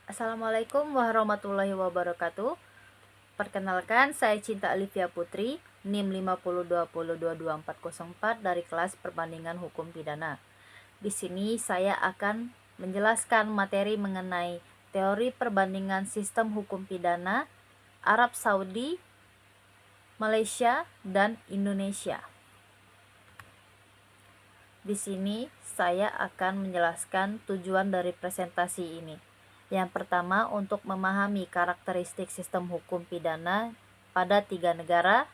Assalamualaikum warahmatullahi wabarakatuh. Perkenalkan, saya Cinta Alivia Putri, NIM 5020222404 dari kelas Perbandingan Hukum Pidana. Di sini saya akan menjelaskan materi mengenai teori perbandingan sistem hukum pidana Arab Saudi, Malaysia, dan Indonesia. Di sini saya akan menjelaskan tujuan dari presentasi ini. Yang pertama, untuk memahami karakteristik sistem hukum pidana pada 3 negara.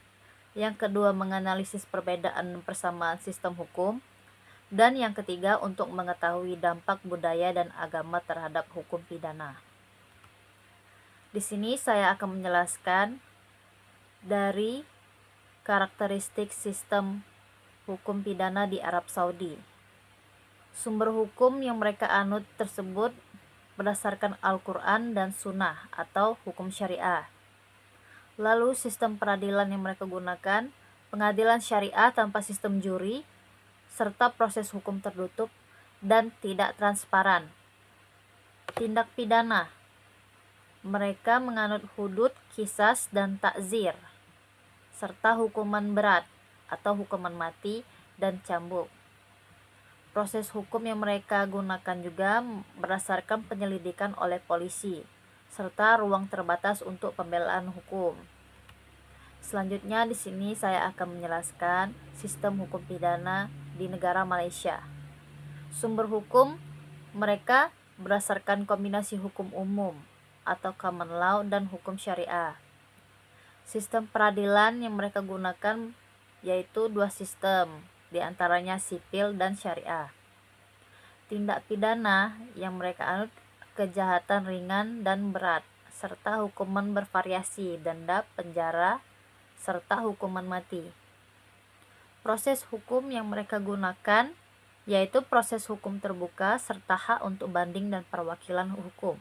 Yang kedua, menganalisis perbedaan dan persamaan sistem hukum. Dan yang ketiga, untuk mengetahui dampak budaya dan agama terhadap hukum pidana. Di sini saya akan menjelaskan dari karakteristik sistem hukum pidana di Arab Saudi. Sumber hukum yang mereka anut tersebut berdasarkan Al-Quran dan Sunnah atau hukum syariah. Lalu sistem peradilan yang mereka gunakan, pengadilan syariah tanpa sistem juri, serta proses hukum tertutup dan tidak transparan. Tindak pidana, mereka menganut hudud, qisas, dan takzir, serta hukuman berat atau hukuman mati dan cambuk. Proses hukum yang mereka gunakan juga berdasarkan penyelidikan oleh polisi, serta ruang terbatas untuk pembelaan hukum. Selanjutnya di sini saya akan menjelaskan sistem hukum pidana di negara Malaysia. Sumber hukum mereka berdasarkan kombinasi hukum umum atau common law dan hukum syariah. Sistem peradilan yang mereka gunakan yaitu 2 sistem, diantaranya sipil dan syariah. Tindak pidana yang mereka anut kejahatan ringan dan berat, serta hukuman bervariasi, denda, penjara, serta hukuman mati. Proses hukum yang mereka gunakan yaitu proses hukum terbuka serta hak untuk banding dan perwakilan hukum.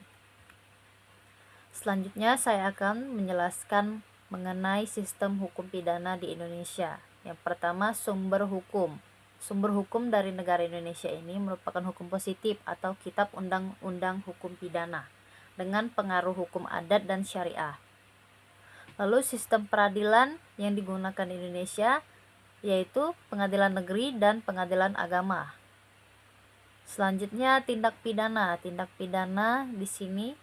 Selanjutnya saya akan menjelaskan mengenai sistem hukum pidana di Indonesia. Yang pertama, sumber hukum. Sumber hukum dari negara Indonesia ini merupakan hukum positif atau kitab undang-undang hukum pidana dengan pengaruh hukum adat dan syariah. Lalu sistem peradilan yang digunakan di Indonesia yaitu pengadilan negeri dan pengadilan agama. Selanjutnya tindak pidana. Tindak pidana di sini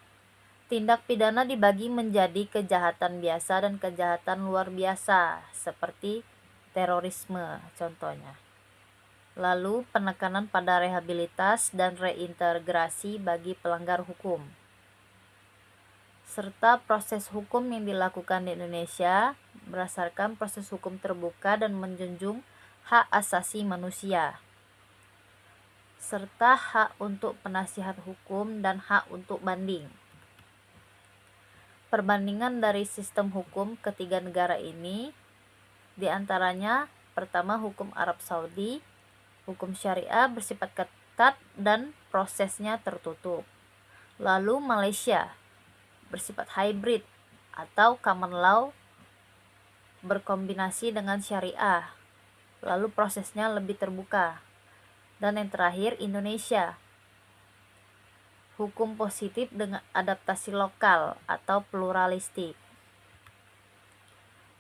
tindak pidana dibagi menjadi kejahatan biasa dan kejahatan luar biasa seperti terorisme contohnya. Lalu penekanan pada rehabilitas dan reintegrasi bagi pelanggar hukum. Serta proses hukum yang dilakukan di Indonesia berdasarkan proses hukum terbuka dan menjunjung hak asasi manusia. Serta hak untuk penasihat hukum dan hak untuk banding. Perbandingan dari sistem hukum ketiga negara ini diantaranya pertama hukum Arab Saudi, hukum syariah bersifat ketat dan prosesnya tertutup. Lalu Malaysia bersifat hybrid atau common law berkombinasi dengan syariah, lalu prosesnya lebih terbuka. Dan yang terakhir Indonesia, hukum positif dengan adaptasi lokal atau pluralistik.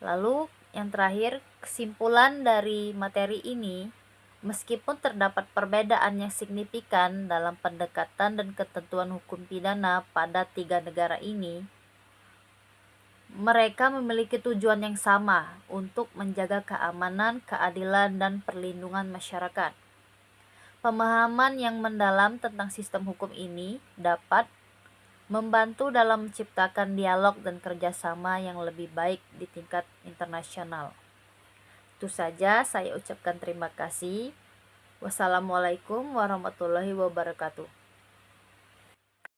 Lalu yang terakhir, kesimpulan dari materi ini, meskipun terdapat perbedaan yang signifikan dalam pendekatan dan ketentuan hukum pidana pada 3 negara ini, mereka memiliki tujuan yang sama untuk menjaga keamanan, keadilan, dan perlindungan masyarakat. Pemahaman yang mendalam tentang sistem hukum ini dapat membantu dalam menciptakan dialog dan kerjasama yang lebih baik di tingkat internasional. Itu saja, saya ucapkan terima kasih. Wassalamualaikum warahmatullahi wabarakatuh.